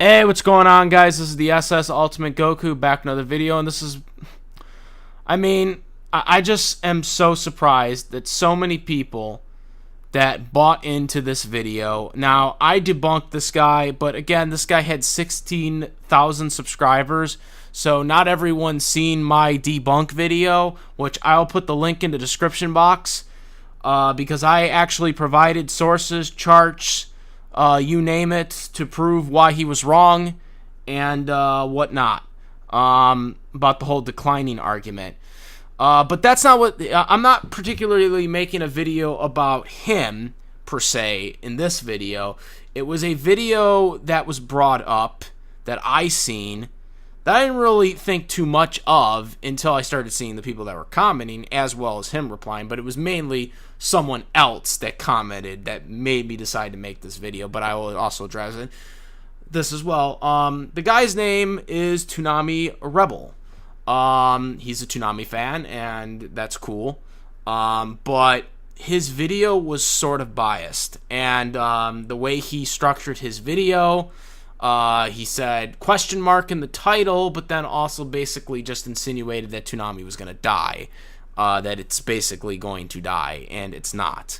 Hey, what's going on, guys? This is the SS Ultimate Goku back with another video, and this is, I just am so surprised that so many people that bought into this video. Now, I debunked this guy, but again, this guy had 16,000 subscribers, so not everyone's seen my debunk video, which I'll put the link in the description box, because I actually provided sources, charts, you name it, to prove why he was wrong and whatnot, about the whole declining argument. But that's not what I'm not particularly making a video about him per se in this video. It was a video that was brought up that I seen that I didn't really think too much of until I started seeing the people that were commenting as well as him replying, but it was mainly someone else that commented that made me decide to make this video, but I will also address this as well. The guy's name is Toonami Rebel. He's a Toonami fan, and that's cool. But his video was sort of biased, and the way he structured his video, he said question mark in the title, but then also basically just insinuated that Toonami was going to die. That it's basically going to die, and it's not.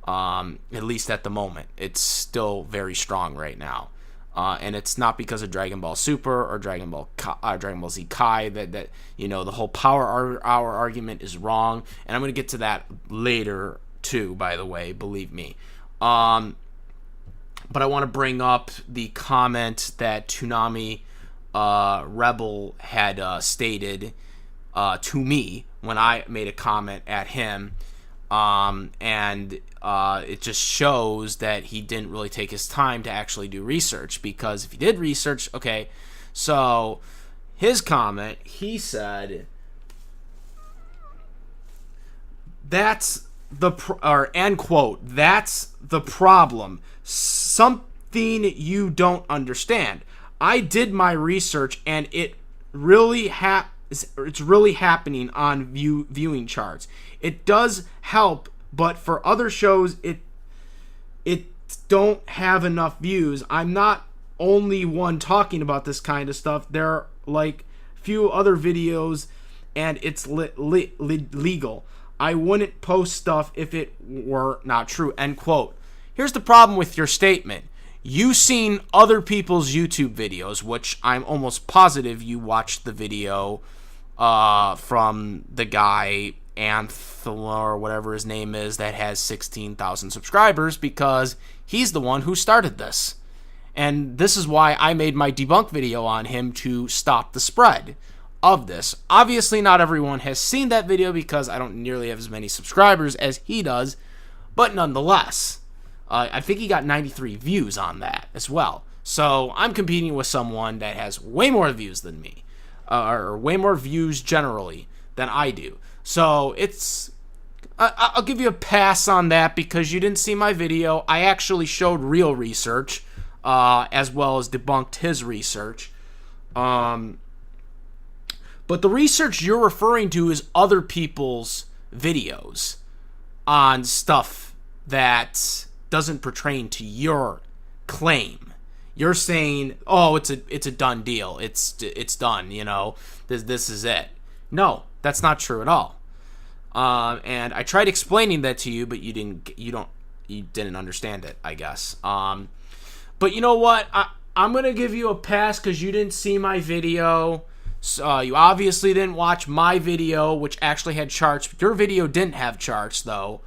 At least at the moment. It's still very strong right now. And it's not because of Dragon Ball Super or Dragon Ball Z Kai that you know, the whole power hour argument is wrong, and I'm going to get to that later too, by the way, believe me. But I want to bring up the comment that Toonami Rebel had stated to me when I made a comment at him, and it just shows that he didn't really take his time to actually do research, because if he did research, okay, so his comment, he said, that's the, end quote, that's the problem, something you don't understand. I did my research, and it really it's really happening on viewing charts. It does help, but for other shows, it don't have enough views. I'm not only one talking about this kind of stuff. There are like few other videos, and it's legal. I wouldn't post stuff if it were not true. End quote. Here's the problem with your statement. You've seen other people's YouTube videos, which I'm almost positive you watched the video from the guy Anthel or whatever his name is that has 16,000 subscribers, because he's the one who started this. And this is why I made my debunk video on him, to stop the spread of this. Obviously, not everyone has seen that video because I don't nearly have as many subscribers as he does, but nonetheless, I think he got 93 views on that as well. So I'm competing with someone that has way more views than me, or way more views generally than I do. So it's, I'll give you a pass on that because you didn't see my video. I actually showed real research, as well as debunked his research. But the research you're referring to is other people's videos on stuff that doesn't pertain to your claim. You're saying, oh, it's a done deal. It's done, you know. This is it. No, that's not true at all. And I tried explaining that to you, but you didn't understand it, I guess. But you know what? I'm gonna give you a pass because you didn't see my video. So, you obviously didn't watch my video, which actually had charts. Your video didn't have charts, though.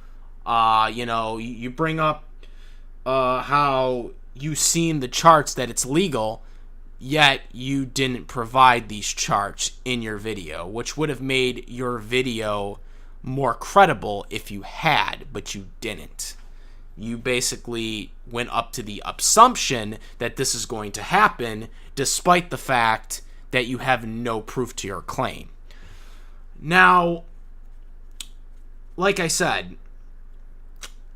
You know, you bring up how you seen the charts, that it's legal, yet you didn't provide these charts in your video, which would have made your video more credible if you had, but you didn't. You basically went up to the assumption that this is going to happen, despite the fact that you have no proof to your claim. Now, like I said,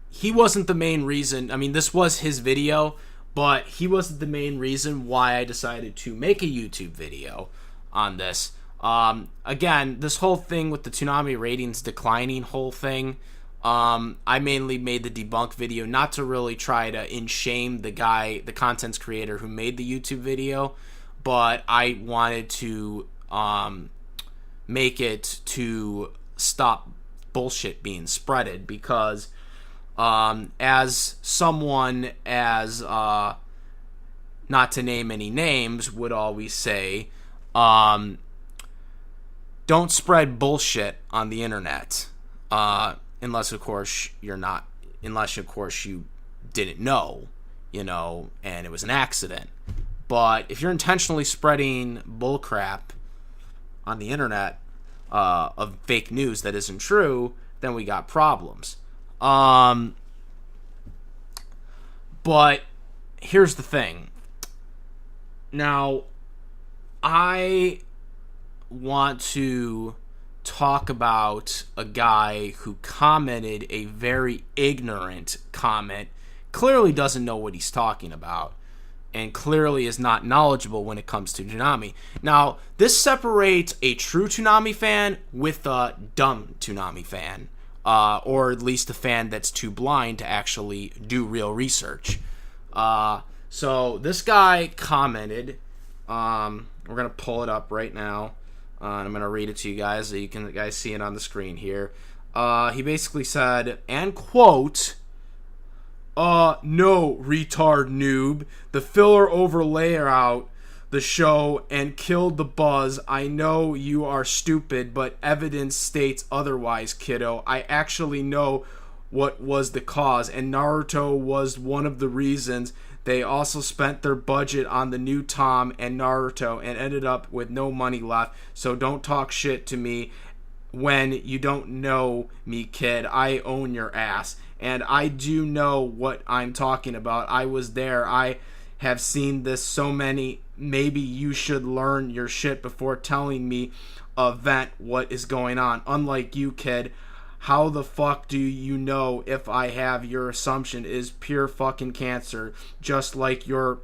he wasn't the main reason. I mean, this was his video, but he wasn't the main reason why I decided to make a YouTube video on this. Again, this whole thing with the Toonami ratings declining whole thing, I mainly made the debunk video not to really try to in-shame the guy, the contents creator who made the YouTube video, but I wanted to make it to stop bullshit being spreaded, because as someone as not to name any names would always say, don't spread bullshit on the internet, unless of course you didn't know, and it was an accident. But if you're intentionally spreading bullcrap on the internet of fake news that isn't true, then we got problems. But here's the thing. Now, I want to talk about a guy who commented a very ignorant comment, clearly doesn't know what he's talking about, and clearly is not knowledgeable when it comes to Toonami. Now, this separates a true Toonami fan with a dumb Toonami fan, or at least a fan that's too blind to actually do real research. So this guy commented, we're going to pull it up right now, and I'm going to read it to you guys so you guys see it on the screen here. He basically said, and quote, no, retard noob. The filler overlay out the show and killed the buzz. I know you are stupid, but evidence states otherwise, kiddo. I actually know what was the cause, and Naruto was one of the reasons. They also spent their budget on the new Tom and Naruto and ended up with no money left. So don't talk shit to me when you don't know me, kid. I own your ass. And I do know what I'm talking about. I was there. I have seen this so many. Maybe you should learn your shit before telling me what is going on. Unlike you, kid. How the fuck do you know if I have your assumption is pure fucking cancer, just like your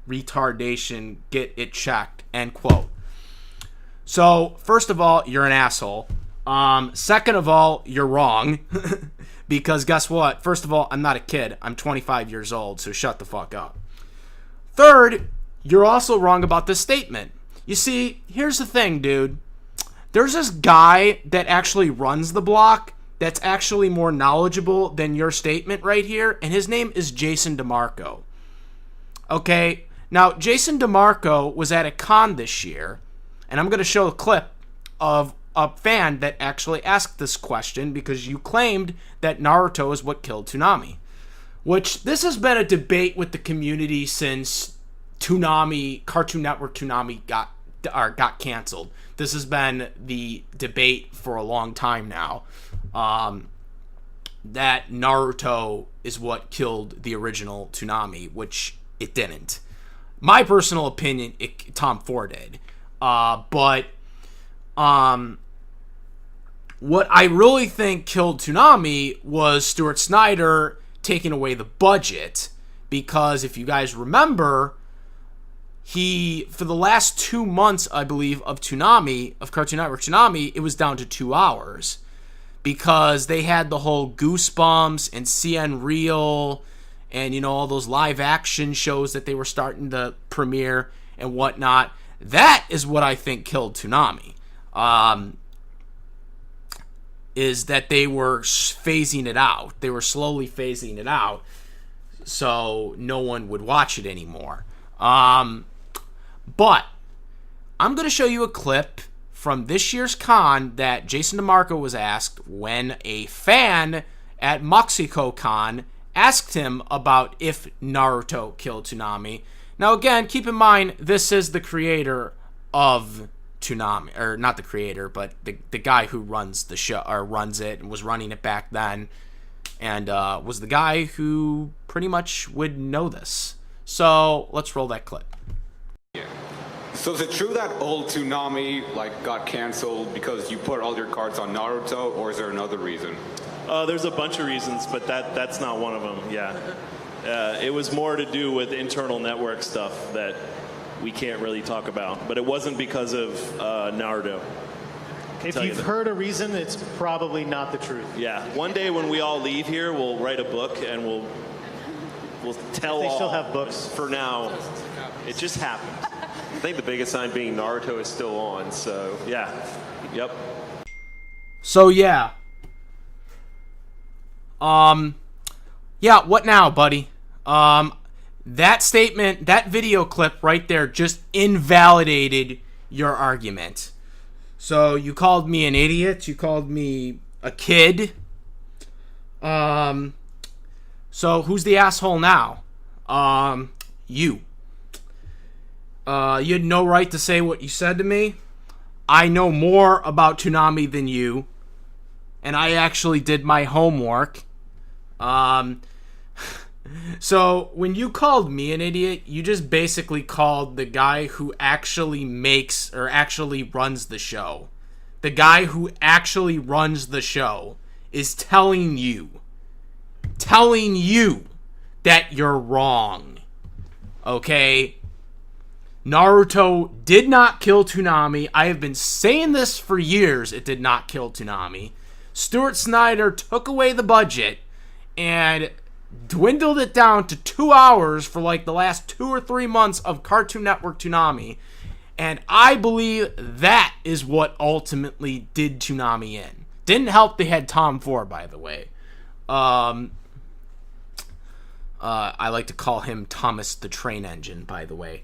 retardation? Get it checked. End quote. So, first of all, you're an asshole. Second of all, you're wrong. Because guess what? First of all, I'm not a kid. I'm 25 years old, so shut the fuck up. Third, you're also wrong about this statement. You see, here's the thing, dude. There's this guy that actually runs the block that's actually more knowledgeable than your statement right here, and his name is Jason DeMarco. Okay? Now, Jason DeMarco was at a con this year, and I'm going to show a clip of a fan that actually asked this question because you claimed that Naruto is what killed Toonami. Which, this has been a debate with the community since Toonami, Cartoon Network Toonami got canceled. This has been the debate for a long time now, that Naruto is what killed the original Toonami, which it didn't. My personal opinion, Tom Ford did. But what I really think killed Toonami was Stuart Snyder taking away the budget, because if you guys remember, for the last 2 months, I believe, of Toonami, of Cartoon Network Toonami, it was down to 2 hours. Because they had the whole Goosebumps and CN Real and, all those live action shows that they were starting to premiere and whatnot. That is what I think killed Toonami. Is that they were phasing it out. They were slowly phasing it out so no one would watch it anymore. But I'm going to show you a clip from this year's con that Jason DeMarco was asked when a fan at MoxieCon asked him about if Naruto killed Toonami. Now, again, keep in mind, this is the creator of Toonami, or not the creator, but the guy who runs the show, or runs it, and was running it back then, and was the guy who pretty much would know this. So, let's roll that clip. Yeah. So is it true that old Toonami got canceled because you put all your cards on Naruto, or is there another reason? There's a bunch of reasons, but that's not one of them. Yeah, it was more to do with internal network stuff that we can't really talk about. But it wasn't because of Naruto. If tell you you've that. heard a reason, it's probably not the truth. Yeah, one day when we all leave here, we'll write a book and we'll tell They all. still have books. For now, it just happened. I think the biggest sign being Naruto is still on, so. Yeah. Yep. So yeah. Yeah, what now, buddy? That statement, that video clip right there just invalidated your argument. So you called me an idiot, you called me a kid. So who's the asshole now? You. You had no right to say what you said to me. I know more about Toonami than you, and I actually did my homework. So when you called me an idiot, you just basically called the guy who actually makes or actually runs the show. The guy who actually runs the show is telling you that you're wrong. Okay? Naruto did not kill Toonami. I have been saying this for years. It did not kill Toonami. Stuart Snyder took away the budget and dwindled it down to 2 hours for like the last 2 or 3 months of Cartoon Network Toonami. And I believe that is what ultimately did Toonami in. Didn't help they had Tom Ford, by the way. I like to call him Thomas the Train Engine, by the way.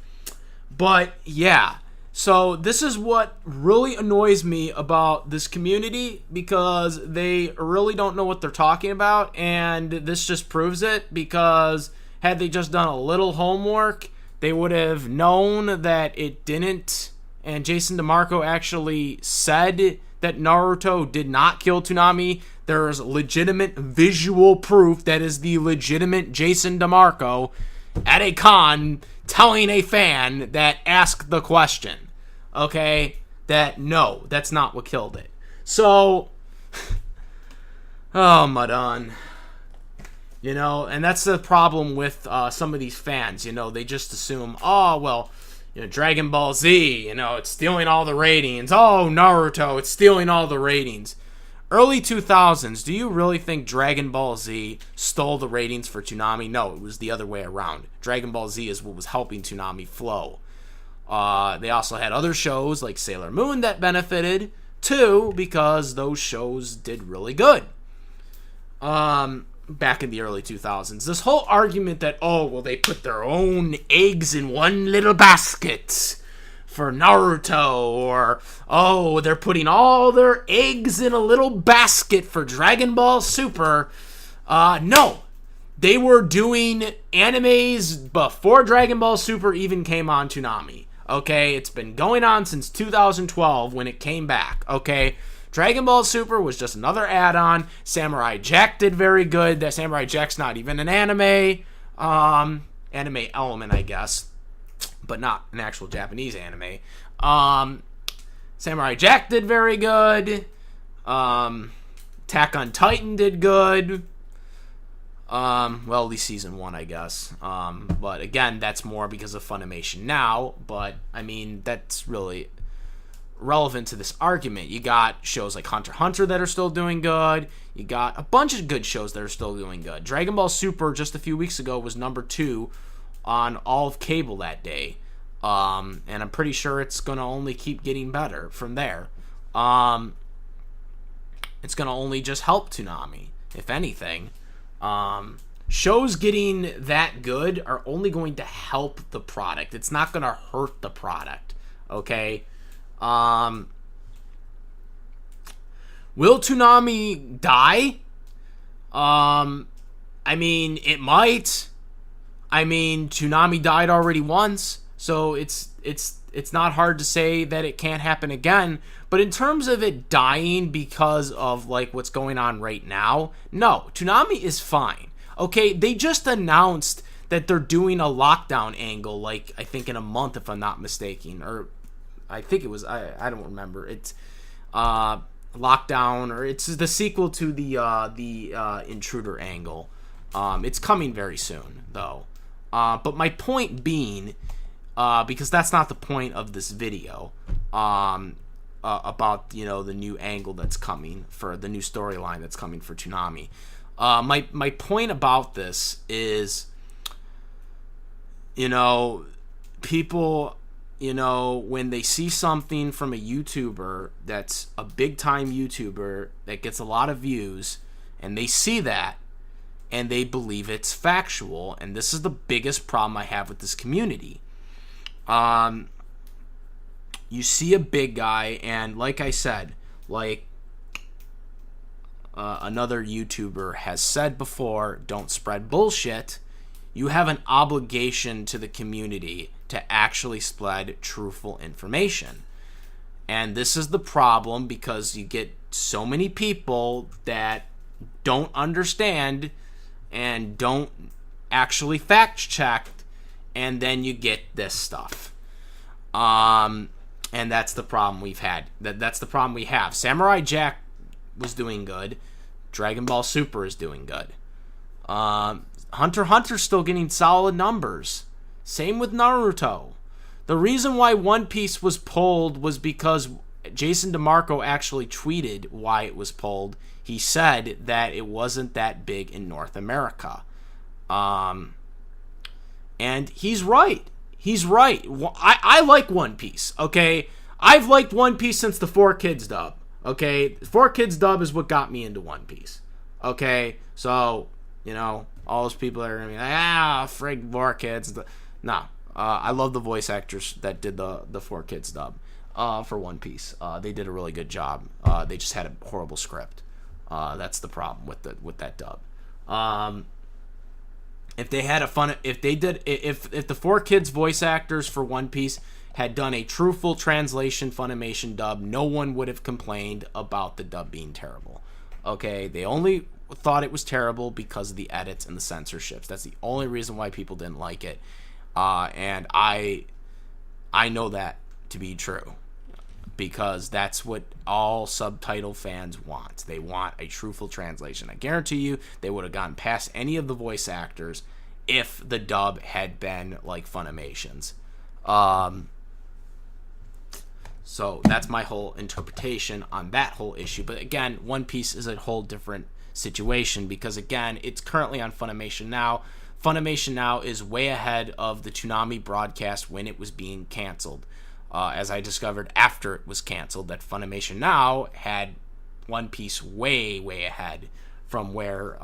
But yeah, so this is what really annoys me about this community, because they really don't know what they're talking about, and this just proves it, because had they just done a little homework, they would have known that it didn't, and Jason DeMarco actually said that Naruto did not kill Toonami. There's legitimate visual proof that is the legitimate Jason DeMarco at a con telling a fan that asked the question, okay, that no, that's not what killed it. So, oh, Madan. You know, and that's the problem with some of these fans. You know, they just assume, oh, well, you know, Dragon Ball Z, you know, it's stealing all the ratings. Oh, Naruto, it's stealing all the ratings. Early 2000s, do you really think Dragon Ball Z stole the ratings for Toonami? No, it was the other way around. Dragon Ball Z is what was helping Toonami flow. They also had other shows like Sailor Moon that benefited, too, because those shows did really good. Back in the early 2000s. This whole argument that, oh, well, they put their own eggs in one little basket for Naruto, or, oh, they're putting all their eggs in a little basket for Dragon Ball Super. No. They were doing animes before Dragon Ball Super even came on Toonami. Okay? It's been going on since 2012 when it came back. Okay? Dragon Ball Super was just another add-on. Samurai Jack did very good. That Samurai Jack's not even an anime. Anime element, I guess, but not an actual Japanese anime. Samurai Jack did very good. Attack on Titan did good. Well, at least season 1, I guess. But again, that's more because of Funimation now. But I mean, that's really relevant to this argument. You got shows like Hunter x Hunter that are still doing good. You got a bunch of good shows that are still doing good. Dragon Ball Super just a few weeks ago was number 2 on all of cable that day. And I'm pretty sure it's going to only keep getting better from there. It's going to only just help Toonami, if anything. Shows getting that good are only going to help the product. It's not going to hurt the product. Okay? Will Toonami die? I mean, it might. I mean, Toonami died already once, so it's not hard to say that it can't happen again. But in terms of it dying because of like what's going on right now, no, Toonami is fine. Okay, they just announced that they're doing a lockdown angle, like I think in a month, if I'm not mistaken, or I think it was, I don't remember. It's Lockdown, or it's the sequel to the Intruder angle. It's coming very soon, though. But my point being, because that's not the point of this video, about the new angle that's coming for the new storyline that's coming for Toonami. My point about this is, people, when they see something from a YouTuber that's a big time YouTuber that gets a lot of views, and they see that and they believe it's factual, and this is the biggest problem I have with this community. You see a big guy, and like I said, another YouTuber has said before, don't spread bullshit. You have an obligation to the community to actually spread truthful information. And this is the problem, because you get so many people that don't understand and don't actually fact check, and then you get this stuff. And that's the problem we've had. That's the problem we have. Samurai Jack was doing good. Dragon Ball Super is doing good. Hunter x Hunter's still getting solid numbers. Same with Naruto. The reason why One Piece was pulled was because Jason DeMarco actually tweeted why it was pulled. He said that it wasn't that big in North America. And he's right. He's right. I like One Piece, okay? I've liked One Piece since the 4Kids dub, okay? 4Kids dub is what got me into One Piece, okay? So, all those people that are going to be like, frig 4Kids. No, I love the voice actors that did the 4Kids dub for One Piece. They did a really good job. They just had a horrible script. That's the problem with that dub. If they had if the 4Kids voice actors for One Piece had done a truthful translation Funimation dub, no one would have complained about the dub being terrible. Okay, they only thought it was terrible because of the edits and the censorships. That's the only reason why people didn't like it. And I know that to be true, because that's what all subtitle fans want. They want a truthful translation. I guarantee you they would have gone past any of the voice actors if the dub had been like Funimation's. So that's my whole interpretation on that whole issue. But again, One Piece is a whole different situation, because again, it's currently on Funimation Now. Funimation Now is way ahead of the Toonami broadcast when it was being canceled. As I discovered after it was canceled, that Funimation Now had One Piece way, way ahead from where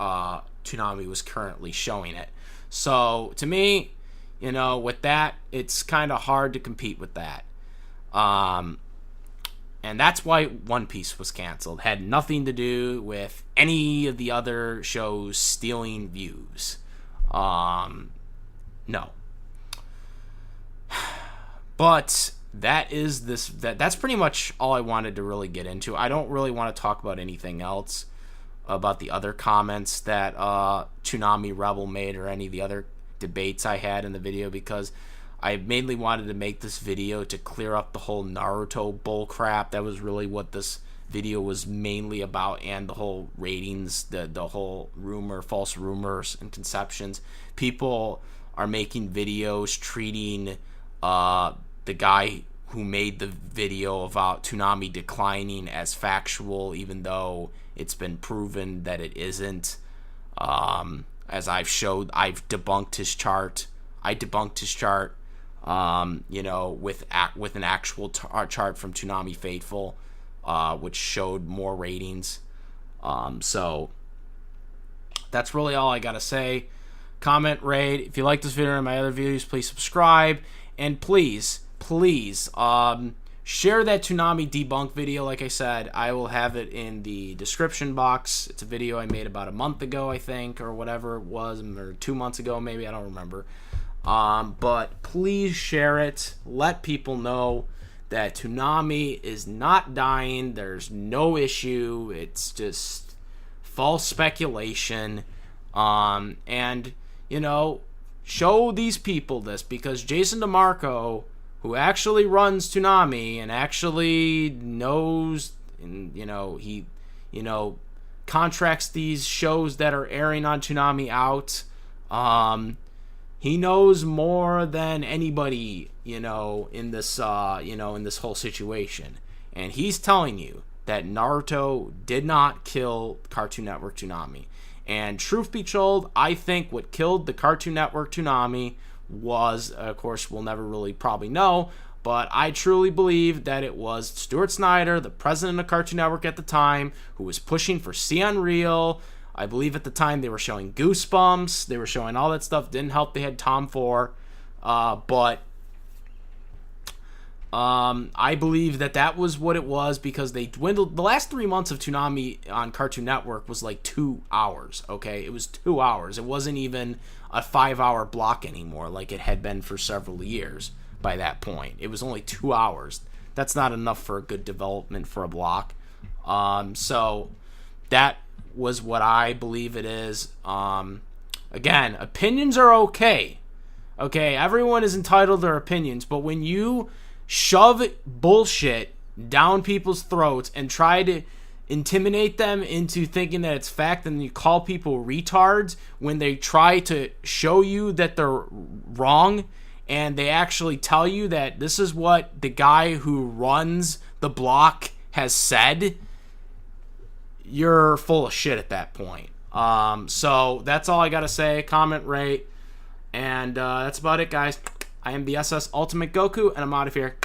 Toonami was currently showing it. So, to me, with that, it's kind of hard to compete with that. And that's why One Piece was canceled. Had nothing to do with any of the other shows stealing views. No. But that's pretty much all I wanted to really get into. I don't really want to talk about anything else about the other comments that Toonami Rebel made, or any of the other debates I had in the video, because I mainly wanted to make this video to clear up the whole Naruto bullcrap. That was really what this video was mainly about, and the whole ratings, the whole false rumors and conceptions. People are making videos treating the guy who made the video about Toonami declining as factual, even though it's been proven that it isn't. As I've showed, I've debunked his chart. I debunked his chart, with an actual chart from Toonami Faithful, which showed more ratings. So that's really all I gotta say. Comment, rate. If you like this video and my other videos, please subscribe, and please share that Toonami debunk video. Like I said, I will have it in the description box. It's a video I made about a month ago, I think, or whatever it was, or 2 months ago, maybe, I don't remember. But please share it. Let people know that Toonami is not dying. There's no issue. It's just false speculation. And, show these people this, because Jason DeMarco, who actually runs Toonami and actually knows, and he contracts these shows that are airing on Toonami out. He knows more than anybody, in this, in this whole situation. and he's telling you that Naruto did not kill Cartoon Network Toonami. And truth be told, I think what killed the Cartoon Network Toonami was, of course, we'll never really probably know, but I truly believe that it was Stuart Snyder, the president of Cartoon Network at the time, who was pushing for See Unreal. I believe at the time they were showing Goosebumps. They were showing all that stuff. Didn't help they had Tom 4. But I believe that was what it was, because they dwindled. The last 3 months of Toonami on Cartoon Network was like 2 hours, okay? It was 2 hours. It wasn't even a 5-hour block anymore like it had been for several years by that point. It was only 2 hours. That's not enough for a good development for a block. So that was what I believe it is. Again, opinions are okay. Okay, everyone is entitled to their opinions, but when you shove bullshit down people's throats and try to intimidate them into thinking that it's fact, and you call people retards when they try to show you that they're wrong, and they actually tell you that this is what the guy who runs the block has said, you're full of shit at that point. So that's all I gotta say. Comment, rate, and that's about it, guys. I am the SS Ultimate Goku, and I'm out of here.